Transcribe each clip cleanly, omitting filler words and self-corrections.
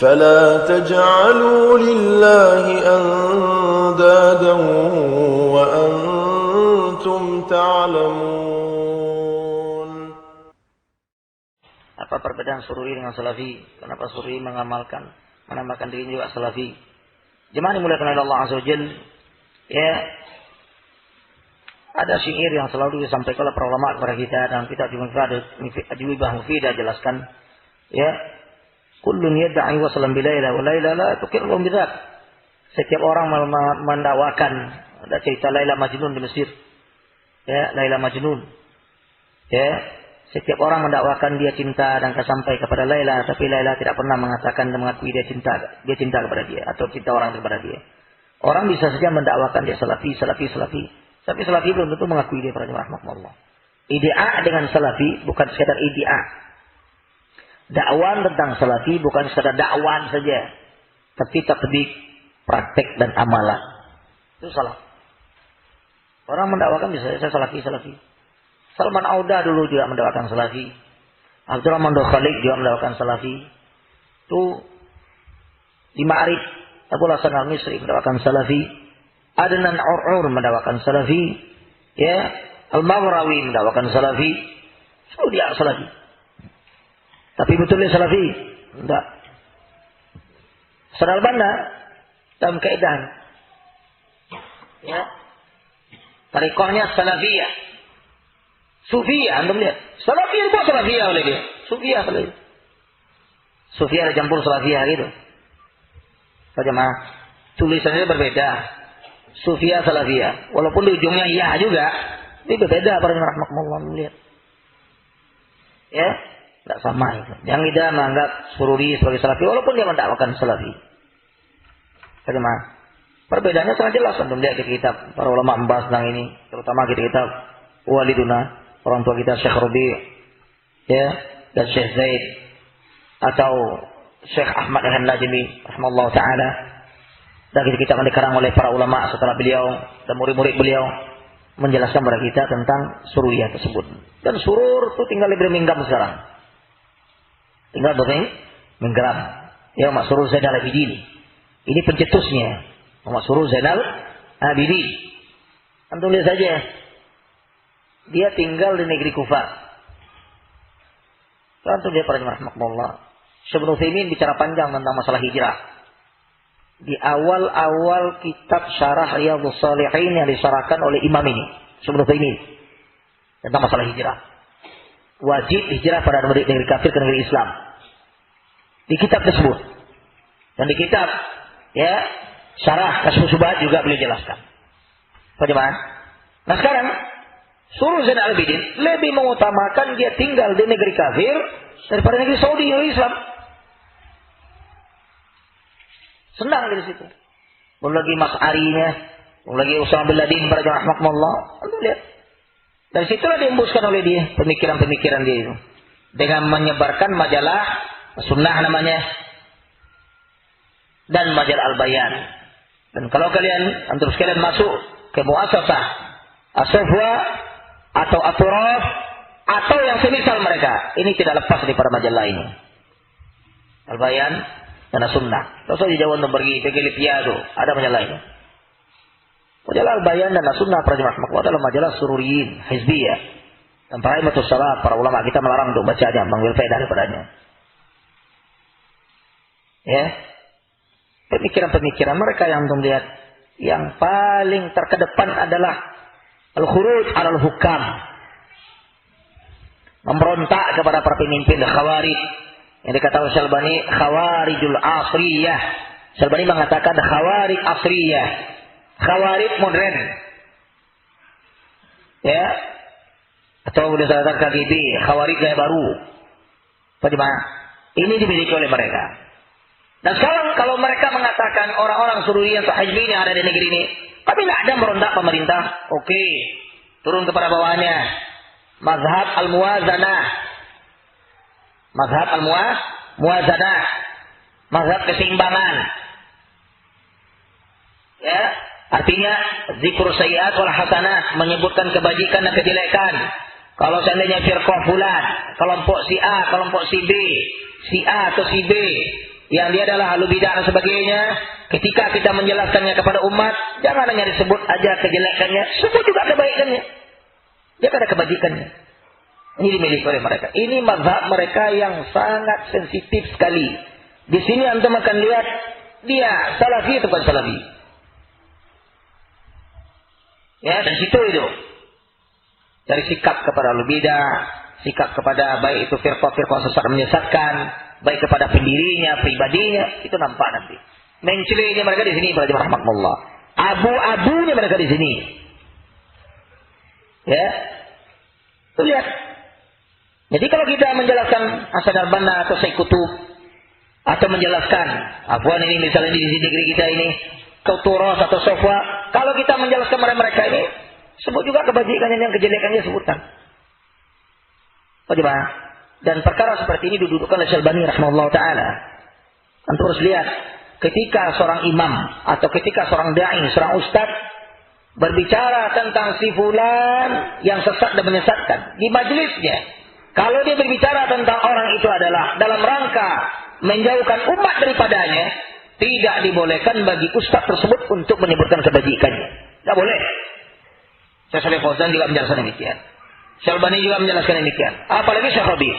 فلا تجعلوا لله أندادا وأنتم تعلمون. Apa perbedaan Sururi dengan Salafi? Kenapa Sururi menamakan diri juga Salafi? Jemaah dimuliakan oleh Allah Azza wa Jalla, ya, ada syair yang selalu disampaikan oleh para ulama kepada kita dalam kitab Ajwibah Mufidah, jelaskan, ya, kullun yad'i wasalan bilaila wa laila la tuqirru bidzat. Setiap orang mendakwakan, ada cerita Laila Majnun di Mesir. Ya, Laila Majnun. Ya, setiap orang mendakwakan dia cinta dan sampai kepada Laila, tapi Laila tidak pernah mengatakan dan mengakui dia cinta kepada dia atau cinta orang kepada dia. Orang bisa saja mendakwakan dia salafi. Tapi salafi belum tentu mengakui dia pada rahmatullah. Idea dengan salafi bukan sekadar idea. Dakwan tentang salafi bukan sekadar dakwan saja, tapi tatbik, praktek dan amalan. Itu salah. Orang mendakwakan bisa saja salafi. Salman Auda dulu juga mendakwakan salafi. Abdurrahman Khalik juga mendakwakan salafi. Itu di Ma'rif Abu Hasan Al-Misri mendakwakan salafi. Adnan Ur'ur mendakwakan salafi. Ya, Al-Maghrawi mendakwakan salafi. So dia salafi. Tapi betulnya salafi? Enggak. Saudara Al-Banna dalam kaidah, ya, tariqahnya salafiyah, sufiyah. Anda lihat, salafiyah itu salafiyah oleh dia, sufiyah oleh dia. Sufiyah ada campur salafiyah gitu. Bagaimana? Tulisannya berbeda. Sufiyah salafiyah, walaupun di ujungnya iya juga, ini berbeda. Para rahmatullah melihat, ya, tidak sama itu. Yang tidak menganggap Sururi sebagai salafi, walaupun dia mendakwakan salafi. Bagaimana? Perbedaannya sangat jelas. Untuk melihat di kitab para ulama membahas tentang ini, terutama di kitab Waliduna, orang tua kita Syekh Rabi', ya, dan Syekh Zaid, atau Syekh Ahmad Al-Najmi rahimahullah taala. Dan kita akan dikarang oleh para ulama setelah beliau dan murid-murid beliau menjelaskan kepada kita tentang sururiyah tersebut. Dan surur itu tinggal di Birmingham sekarang. Tinggal Birmingham. Ya, Mak Surur Zainal Abidin. Ini pencetusnya. Mak Surur Zainal Abidin. Antum lihat saja. Dia tinggal di negeri Kufah. Antum lihat para rahmatullah. Syekh Ibnu Utsaimin bicara panjang tentang masalah hijrah. Di awal-awal kitab Syarah Riyadhus Shalihin yang disyarahkan oleh imam ini, Syekh Ibnu Utsaimin, tentang masalah hijrah. Wajib hijrah pada negeri kafir ke negeri Islam. Di kitab tersebut. Dan di kitab, ya, Syarah Kasyfus Syubhat juga beliau jelaskan. Bagaimana? Nah sekarang Surur Zainal Abidin lebih mengutamakan dia tinggal di negeri kafir daripada negeri Saudi yang Islam. Senang dari situ. Belum lagi Mas Arinya, belum lagi Usama bin Laden para rahmatullah. Lihat. Dari situlah diembuskan oleh dia pemikiran-pemikiran dia itu. Dengan menyebarkan majalah Sunnah namanya. Dan majalah Al-Bayan. Dan kalau kalian, antum sekalian masuk ke muasasah As-Sufwa atau At-Turaf atau yang semisal mereka, ini tidak lepas daripada majalah ini. Al-Bayan dan As-Sunnah. Kalau saya jauh untuk pergi Libya itu, ada majalah ini. Majalah Al-Bayan dan As-Sunnah adalah majalah Sururiyin, Hizbiyah. Dan para imamatus salat, para ulama kita melarang untuk bacanya, mengambil faedah daripadanya. Ya. Pemikiran-pemikiran mereka yang untuk melihat yang paling terkedepan adalah al-khuruj alal hukam. Memberontak kepada para pemimpin Khawarij. Yang dikatakan Syalbani Khawarijul Asriyah. Syalbani mengatakan Khawarij Asriyah. Khawarij modern. Ya. Atau boleh dikatakan KGB, Khawarij gaya baru. Bagaimana? Ini dimiliki oleh mereka. Dan sekarang kalau mereka mengatakan orang-orang Sururiyah atau Hizbi yang ada di negeri ini, tapi tidak ada merontak pemerintah, oke, turun kepada bawahnya. Mazhab al-muwazanah. Mazhab al-muwazanah. Mazhab keseimbangan. Ya, artinya zikr sayyi'at wal hasanat, menyebutkan kebajikan dan kejelekan. Kalau seandainya firqah fulan, kelompok si A, kelompok si B, si A atau si B, yang dia adalah ahlu bidah dan sebagainya, ketika kita menjelaskannya kepada umat, jangan hanya disebut aja kejelekannya, sebut juga kebaikannya. Dia ada kebajikannya. Ini dimiliki oleh mereka. Ini mazhab mereka yang sangat sensitif sekali. Di sini antum akan lihat dia salafi atau bukan salafi. Ya, dan situ itu. Dari sikap kepada ahlu bidah, sikap kepada baik itu firqah-firqah sesat menyesatkan, baik kepada pendirinya, pribadinya, itu nampak nanti. Mencelinya mereka di sini, para jemaah rahmatullah. Abu-abunya mereka di sini. Ya. Tuh lihat. Jadi kalau kita menjelaskan Hasan al-Banna atau Syekh Qutb, atau menjelaskan Afwan ini misalnya di negeri kita ini, Kauturas atau Sofwa, kalau kita menjelaskan mereka ini, sebut juga kebajikannya yang kejelekannya sebutkan. Oh jemaah. Dan perkara seperti ini didudukkan oleh Syalbani rahimahullah ta'ala. Antum harus lihat, ketika seorang imam atau ketika seorang da'i, seorang ustaz berbicara tentang si fulan yang sesat dan menyesatkan di majelisnya, kalau dia berbicara tentang orang itu adalah dalam rangka menjauhkan umat daripadanya, tidak dibolehkan bagi ustaz tersebut untuk menyebutkan kebajikannya. Tidak boleh. Syekh Shalih Fauzan juga menjelaskan demikian. Syalbani juga menjelaskan demikian. Apalagi Syekh Rabi'.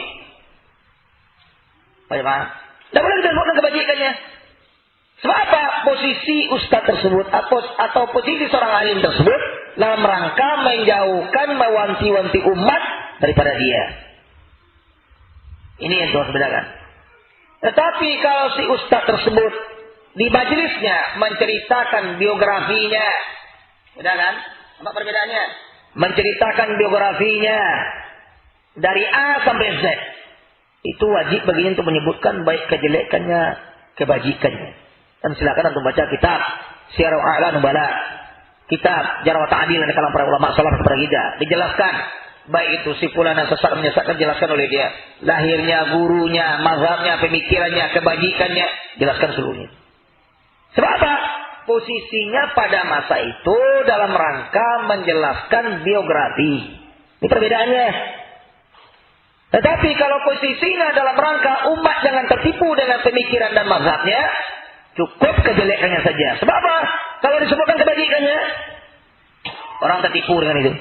Bagaimana? Tidak boleh kita sebutkan kebajikannya. Sebab apa? Posisi ustaz tersebut atau posisi seorang alim tersebut dalam rangka menjauhkan, mewanti-wanti umat daripada dia. Ini yang harus bedakan. Tetapi kalau si ustaz tersebut di majelisnya menceritakan biografinya, beda kan? Apa perbedaannya? Menceritakan biografinya dari A sampai Z, itu wajib baginya untuk menyebutkan baik kejelekannya, kebajikannya. Dan silakan untuk baca kitab Syiarul A'la Nubala, kitab Jarh wa Ta'dil dari kalangan para ulama salaf kepada kita, dijelaskan baik itu si fulan yang sesat menyesatkan, jelaskan oleh dia lahirnya, gurunya, mazhabnya, pemikirannya, kebajikannya, jelaskan seluruhnya. Sebab apa? Posisinya pada masa itu dalam rangka menjelaskan biografi. Ini perbedaannya. Tetapi kalau posisinya dalam rangka umat jangan tertipu dengan pemikiran dan mazhabnya, cukup kejelekannya saja. Sebab apa? Kalau disebutkan kebajikannya, orang tertipu dengan itu.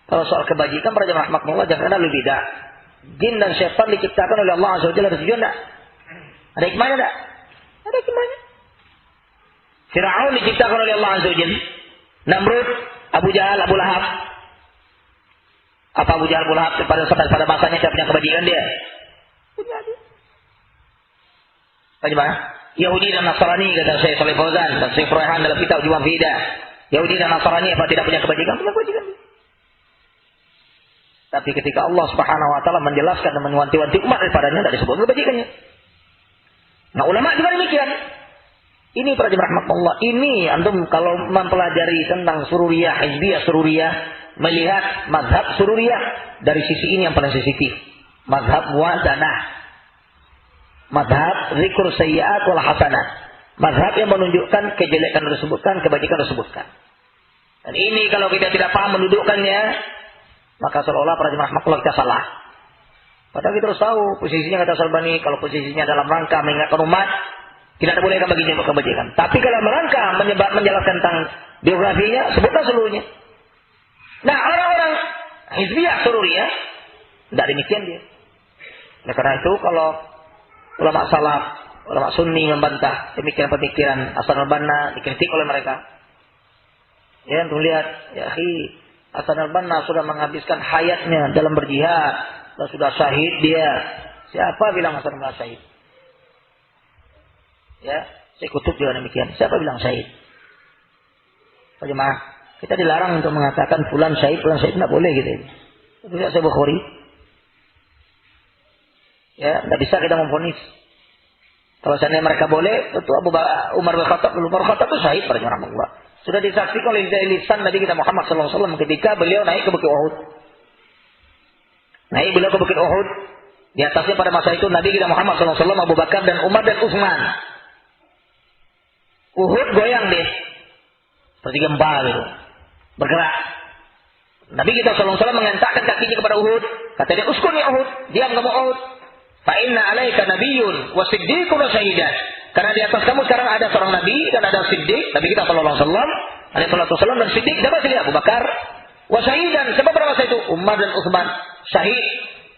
Kalau soal kebajikan, para jemaah rahmatullah, jangan ada lebih beda. Jin dan syaitan diciptakan oleh Allah Azza wa Jalla, ada tujuan tak? Ada hikmahnya tak? Ada hikmahnya. Fir'aun diciptakan oleh Allah Azza wa Jalla. Namrud, Abu Jahal, Abu Lahab. Apa Abu Jahal, Abu Lahab pada masanya tidak punya kebajikan dia? Punya dia. Bagaimana? Yahudi dan Nasrani, kata Syekh Shalih Fauzan dan Syekh Raihan dalam kitab Jumah Fidah. Yahudi dan Nasrani apa tidak punya kebajikan? Punya kebajikan. Tapi ketika Allah Subhanahu wa taala menjelaskan dan mewanti-wanti umat daripadanya, tidak disebut kebajikannya. Nah, ulama juga demikian. Ini para jemaah rahmatullah, ini antum kalau mempelajari tentang sururiyah, hizbiyah sururiyah, melihat mazhab sururiyah dari sisi ini yang paling sensitif. Mazhab muwazanah. Mazhab zikr sayyi'at wal hasanah. Mazhab yang menunjukkan kejelekan disebutkan, kebajikan disebutkan. Dan ini kalau kita tidak paham mendudukkannya, maka seolah-olah para jemaah rahmatullah kita salah. Padahal kita harus tahu posisinya, kata Syalbani, kalau posisinya dalam rangka mengingatkan umat, tidak boleh baginya kebajikan. Tapi kalau merangka menjelaskan tentang biografinya, sebutkan seluruhnya. Nah, orang-orang hizbiyah sururiyah tidak demikian dia. Nah, karena itu kalau ulama salaf, ulama sunni membantah pemikiran-pemikiran Hasan al-Banna, dikritik oleh mereka. Ya, untuk lihat, ya Hasan al-Banna sudah menghabiskan hayatnya dalam berjihad dan sudah syahid dia. Siapa bilang Hasan al-Banna syahid? Ya, Syekh Qutb juga demikian. Siapa bilang syahid? Jemaah, kita dilarang untuk mengatakan fulan syahid, tidak boleh gitu. Itu tidak Sahih Bukhari. Ya, tidak bisa kita memvonis. Kalau seandainya mereka boleh, tentu Umar bin Khattab itu syahid pada jemaah Allah. Sudah disaksikan oleh lisan Nabi kita Muhammad SAW ketika beliau naik ke Bukit Uhud. Naik beliau ke Bukit Uhud. Di atasnya pada masa itu Nabi kita Muhammad SAW, Abu Bakar dan Umar dan Utsman. Uhud goyang deh. Seperti gempa gitu. Bergerak. Nabi kita SAW mengentakkan kakinya kepada Uhud. Kata dia, uskun ya Uhud. Diam kamu Uhud. Fa inna 'alaika nabiyyun wa siddiqun wa syahidan. Karena di atas kamu sekarang ada seorang nabi dan ada siddiq, Nabi kita sallallahu alaihi wasallam dan siddiq. Siapa siddiq? Abu Bakar. Wa syahidan. Siapa berapa itu? Umar dan Utsman. Syahid.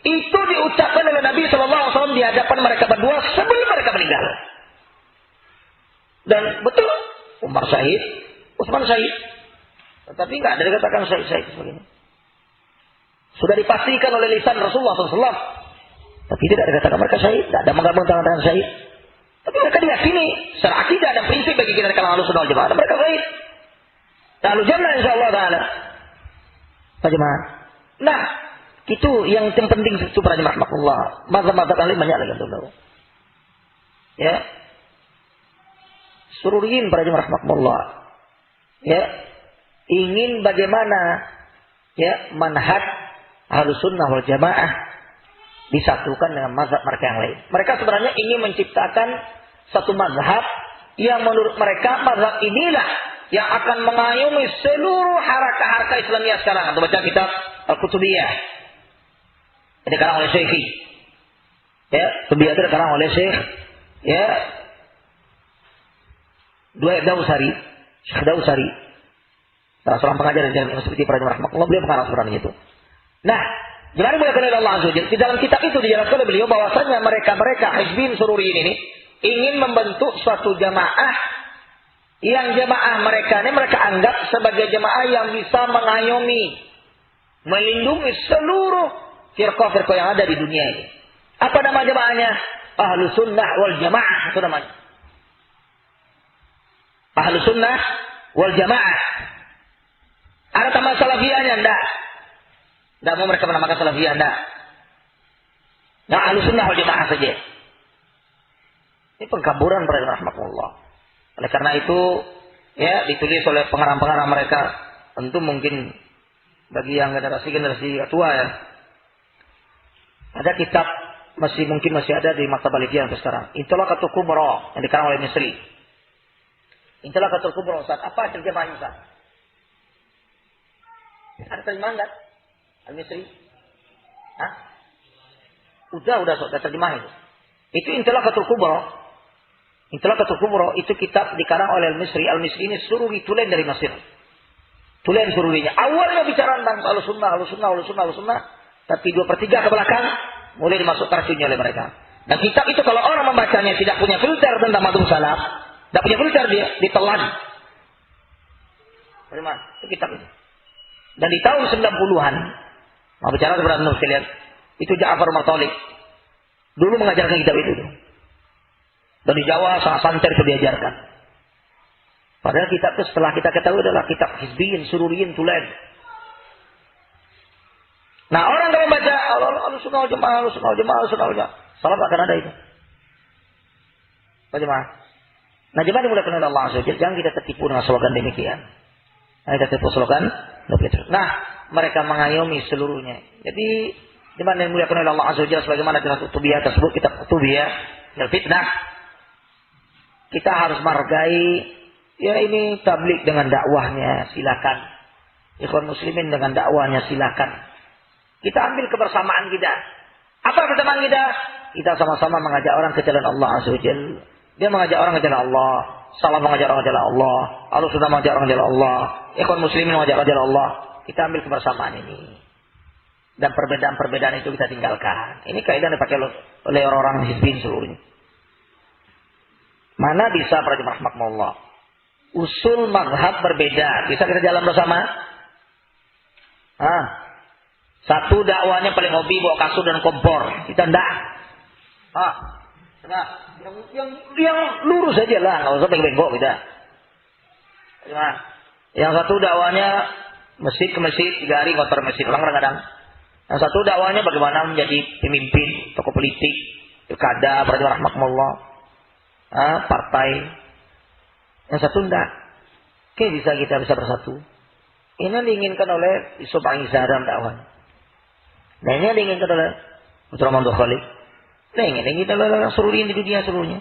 Itu diucapkan oleh Nabi sallallahu alaihi wasallam di hadapan mereka berdua sebelum mereka meninggal. Dan betul, Umar syahid, Utsman syahid. Tetapi enggak ada dikatakan syahid sebagainya. Sudah dipastikan oleh lisan Rasulullah SAW. Tapi tidak dikatakan mereka syahid. Tidak ada mengatakan syahid. Tapi mereka diyakini secara akidah dan prinsip bagi kita kalau Ahlussunnah wal Jamaah. Mereka syahid. Ahlu jannah insyaallah taala. Pak Jemaah. Nah, itu yang penting itu para jemaah rahmatullah. Mazhab-mazhab ahli banyak lagi untuk ya. Sururiyin para jemaah rahmatullah. Ya. Ingin bagaimana ya manhaj Ahlussunnah wal Jamaah disatukan dengan mazhab mereka yang lain. Mereka sebenarnya ingin menciptakan satu mazhab yang menurut mereka mazhab inilah yang akan mengayomi seluruh haraka-haraka Islamiyah sekarang. Atau baca kitab Al-Qutubiyah. Ini dikarang oleh Syekhi. Ya, Qutubiyah itu dikarang oleh Syekh ya Dausari. Syekh Dausari. Salah seorang pengajar di Jami'ah Universiti para jemaah rahmatullah, beliau pengarang sebenarnya itu. Nah, gimana dimuliakan oleh Allah Azza wa Jalla? Di dalam kitab itu dijelaskan oleh beliau bahwasanya mereka hizbin sururiyin ini ingin membentuk suatu jamaah yang jamaah mereka ini mereka anggap sebagai jamaah yang bisa mengayomi, melindungi seluruh firqah-firqah yang ada di dunia ini. Apa nama jamaahnya? Ahlussunnah wal Jamaah itu namanya. Ahlussunnah wal Jamaah. Ada tambah salafiyahnya? Enggak. Enggak mau mereka menamakan salafiyah, enggak. Nah, Ahlussunnah wal Jamaah saja. Ini pengkaburan para rahmatullah. Oleh karena itu, ya ditulis oleh pengarang-pengarang mereka. Tentu mungkin bagi yang generasi tua ya. Ada kitab mungkin masih ada di Maktabah Lidya sampai sekarang. Intilaqatul Kubra yang dikarang oleh Misri. Intilaqatul Kubra, Ustaz. Apa terjemahannya, Ustaz? Ada terjemahan enggak? Al-Misri? Hah? Udah terjemahan itu. Itu Intilaqatul Kubra. Intilaqatul Kubra itu kitab dikarang oleh Al-Misri. Al-Misri ini sururi tulen dari Mesir. Tulen sururinya. Awalnya bicara tentang Ahlussunnah. Tapi 2/3 ke belakang mulai dimasukkan racunnya oleh mereka. Dan kitab itu kalau orang membacanya tidak punya filter tentang madhhab salaf, tidak punya filter dia ditelan. Bagaimana? Itu kitab itu. Dan di tahun 90-an, mau bicara kepada Nur sekalian, itu Ja'far Martalik dulu mengajarkan kitab itu. Dan di Jawa sangat santer itu diajarkan. Padahal kitab itu setelah kita ketahui adalah kitab hizbiyin, sururiyin, tulen. Nah, orang kalau membaca Ahlussunnah wal Jamaah, salah akan ada itu. Bagaimana? Nah, jemaah dimulakan oleh Allah Azza wa Jalla, jangan kita tertipu dengan slogan demikian. Kita tertipu slogan demikian. Nah, mereka mengayomi seluruhnya. Jadi, jemaah dimulakan oleh Allah Azza wa Jalla sebagaimana dengan Qutubiyah tersebut, kitab Qutubiyah, al-Fitnah. Kita harus menghargai ya ini tabligh dengan dakwahnya, silakan. Ikhwan muslimin dengan dakwahnya silakan. Kita ambil kebersamaan kita. Apa kebersamaan kita? Kita sama-sama mengajak orang ke jalan Allah Azza wa Jalla. Dia mengajak orang ke jalan Allah. Salah mengajak orang ke jalan Allah. Ahlussunnah mengajak orang ke jalan Allah. Ikhwan muslimin mengajak orang ke jalan Allah. Kita ambil kebersamaan ini. Dan perbedaan-perbedaan itu kita tinggalkan. Ini kaidah dipakai oleh orang-orang hizbin seluruhnya. Mana bisa para jemaah rahmatullah? Usul mazhab berbeda. Bisa kita jalan bersama? Satu dakwanya paling hobi bawa kasur dan kompor. Kita enggak. Yang lurus saja lah, enggak usah bengok kita. Nah, yang satu dakwanya masjid ke masjid 3 hari kotor masjid kadang-kadang. Yang satu dakwanya bagaimana menjadi pemimpin tokoh politik, pilkada, para jemaah rahmatullah. Partai. Yang satu enggak. Oke, kita bisa bersatu. Ini diinginkan oleh Yusuf Al-Izzah dalam dakwah. Nah, ini diinginkan oleh Putra Mandor Khalid. Nah, ini diinginkan oleh sururiyin di dunia seluruhnya.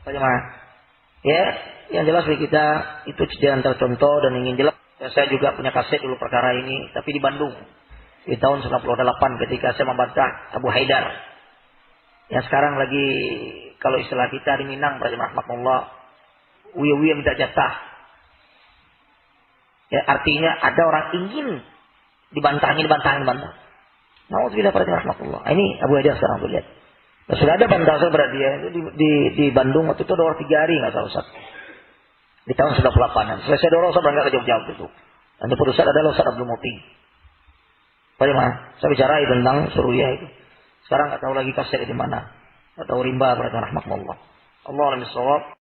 Bagaimana? Ya, yang jelas bagi kita itu jangan tercontoh dan ingin jelas. Ya, saya juga punya kaset dulu perkara ini, tapi di Bandung. Di tahun 98 ketika saya membantah Abu Haidar. Yang sekarang lagi, kalau istilah kita di Minang, rahimahullah, uya-uya minta jatah. Ya, artinya ada orang ingin dibantah. Nauzubillah rahmatullah. Ini Abu Haidar sekarang tuh lihat. Nah, sudah ada bantahan pada dia itu di Bandung waktu itu ada orang 3 hari nggak salah Ustaz. Di tahun 98-an. Selesai dorong saya berangkat ke Jogja waktu itu. Dan di Ustaz adalah Ustaz Abdul Muti. Bagaimana? Saya bicara tentang Surya itu. Sekarang nggak tahu lagi kaset di mana. Nggak tahu rimba berarti rahmatullah. Allah alam bisawab.